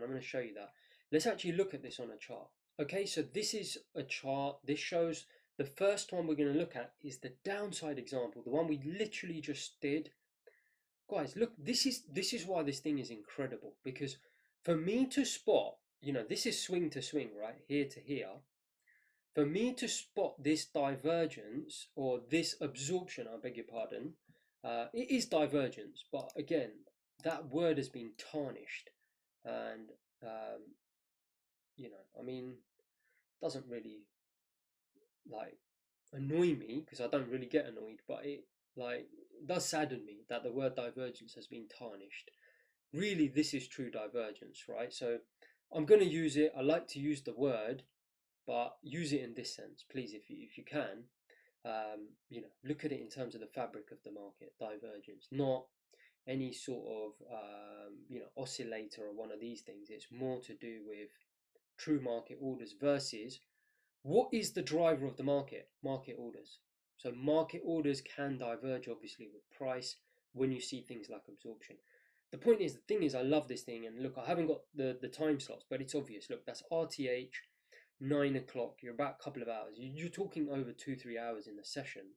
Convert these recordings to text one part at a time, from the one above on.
I'm going to show you that. Let's actually look at this on a chart. Okay, so this is a chart. This shows the first one we're going to look at is the downside example, the one we literally just did. Guys, look, this is why this thing is incredible, because for me to spot, you know, this is swing to swing, right? Here to here. For me to spot this divergence or this absorption, I beg your pardon, it is divergence, but again, that word has been tarnished, and you know, I mean, doesn't really like annoy me because I don't really get annoyed, but it like does sadden me that the word divergence has been tarnished. Really, this is true divergence, right? So I'm going to use it. I like to use the word, but use it in this sense, please, if you can. You know, look at it in terms of the fabric of the market, divergence, not any sort of you know, oscillator or one of these things. It's more to do with true market orders versus what is the driver of the market? Market orders. So market orders can diverge obviously with price when you see things like absorption. The point is, the thing is, I love this thing, and look, I haven't got the time slots, but it's obvious. Look, that's RTH, 9 o'clock. You're about a couple of hours. You're talking over 2-3 hours in the session.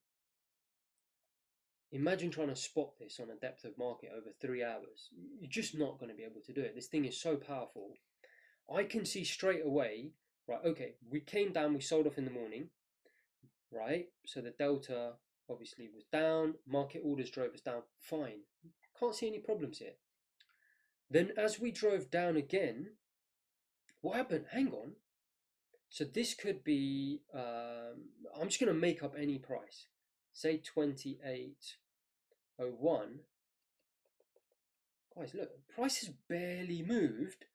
Imagine trying to spot this on a depth of market over 3 hours. You're just not going to be able to do it. This thing is so powerful. I can see straight away, right, okay, we came down, we sold off in the morning, right? So the delta obviously was down, market orders drove us down, fine. Can't see any problems here. Then as we drove down again, what happened? Hang on. So this could be, I'm just going to make up any price. Say 28.01. Guys, look, price has barely moved.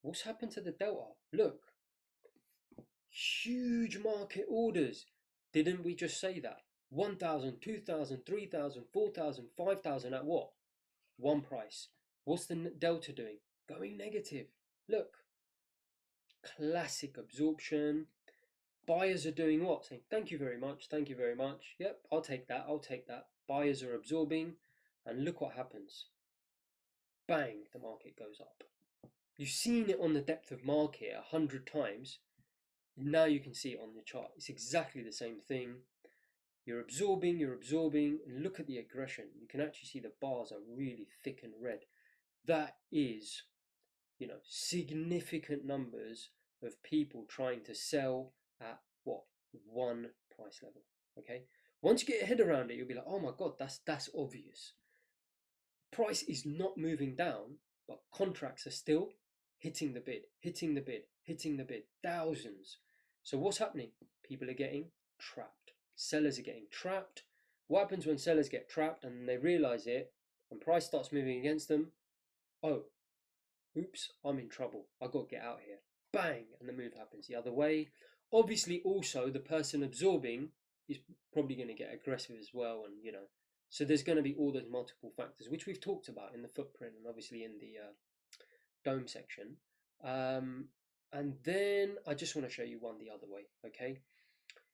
What's happened to the delta? Look, huge market orders. Didn't we just say that? 1,000, 2,000, 3,000, 4,000, 5,000 at what? One price. What's the delta doing? Going negative. Look. Classic absorption. Buyers are doing what? Saying, thank you very much, thank you very much. Yep, I'll take that, I'll take that. Buyers are absorbing, and look what happens. Bang, the market goes up. You've seen it on the depth of market 100 times. Now you can see it on the chart. It's exactly the same thing. You're absorbing, and look at the aggression. You can actually see the bars are really thick and red. That is, you know, significant numbers of people trying to sell at what? One price level. Okay. Once you get your head around it, you'll be like, oh my God, that's obvious. Price is not moving down, but contracts are still hitting the bid, hitting the bid, hitting the bid, thousands. So what's happening? People are getting trapped. Sellers are getting trapped. What happens when sellers get trapped and they realize it and price starts moving against them? Oh, oops, I'm in trouble. I've got to get out here. Bang, and the move happens the other way. Obviously, also, the person absorbing is probably going to get aggressive as well, and you know, so there's going to be all those multiple factors, which we've talked about in the footprint and obviously in the dome section. And then I just want to show you one the other way, okay?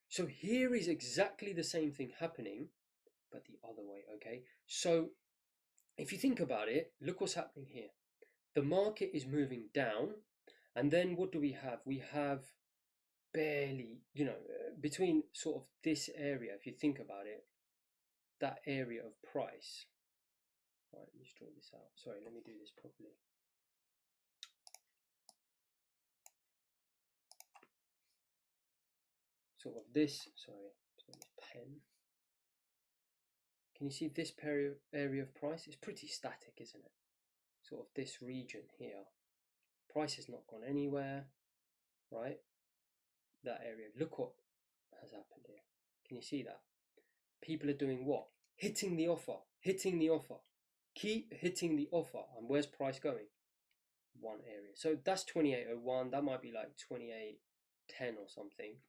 So here is exactly the same thing happening, but the other way, okay? So if you think about it, look what's happening here. The market is moving down, and then what do we have? We have barely, you know, between sort of this area, if you think about it, that area of price. Right, let me just draw this out. Sorry, let me do this properly. Sort of this, sorry, pen. Can you see this area of price? It's pretty static, isn't it? Sort of this region here. Price has not gone anywhere, right? That area. Look what has happened here. Can you see that? People are doing what? Hitting the offer, hitting the offer. Keep hitting the offer. And where's price going? One area. So that's 28.01. That might be like 28.10 or something.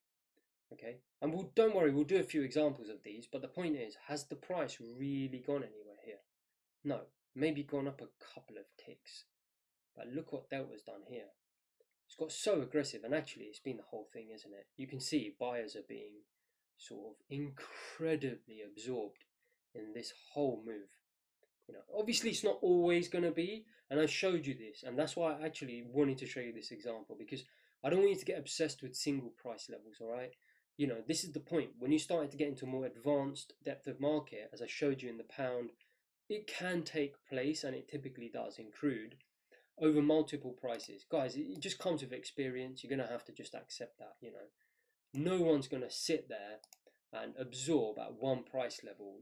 Okay, and don't worry, we'll do a few examples of these, but the point is, has the price really gone anywhere here? No, maybe gone up a couple of ticks, but look what Delta's done here. It's got so aggressive, and actually it's been the whole thing, isn't it? You can see buyers are being sort of incredibly absorbed in this whole move. You know, obviously it's not always going to be, and I showed you this, and that's why I actually wanted to show you this example, because I don't want you to get obsessed with single price levels. All right, you know, this is the point. When you start to get into more advanced depth of market, as I showed you in the pound, it can take place, and it typically does in crude, over multiple prices. Guys, it just comes with experience. You're going to have to just accept that. You know, no one's going to sit there and absorb at one price level.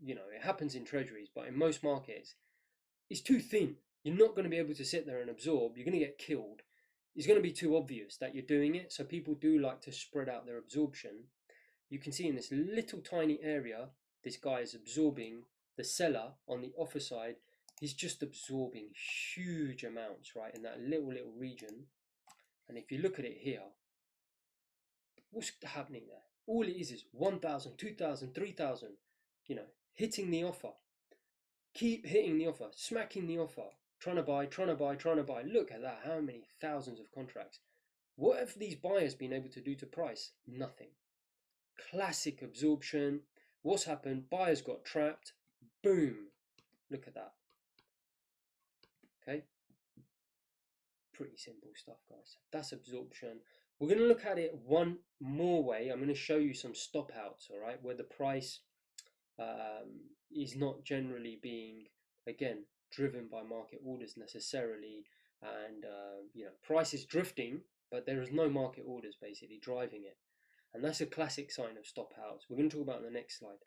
You know, it happens in treasuries, but in most markets, it's too thin. You're not going to be able to sit there and absorb. You're going to get killed. It's going to be too obvious that you're doing it. So people do like to spread out their absorption. You can see in this little tiny area, this guy is absorbing. The seller on the offer side is just absorbing huge amounts, right, in that little region. And if you look at it here, what's happening there? All it is 1,000, 2,000, 3,000, you know, hitting the offer. Keep hitting the offer, smacking the offer, trying to buy, trying to buy, trying to buy. Look at that, how many thousands of contracts. What have these buyers been able to do to price? Nothing. Classic absorption. What's happened? Buyers got trapped. Boom. Look at that. Okay. Pretty simple stuff, guys. That's absorption. We're going to look at it one more way. I'm going to show you some stop outs, all right, where the price is not generally being, again, driven by market orders necessarily, and you know, price is drifting, but there is no market orders basically driving it, and that's a classic sign of stop outs. We're going to talk about in the next slide.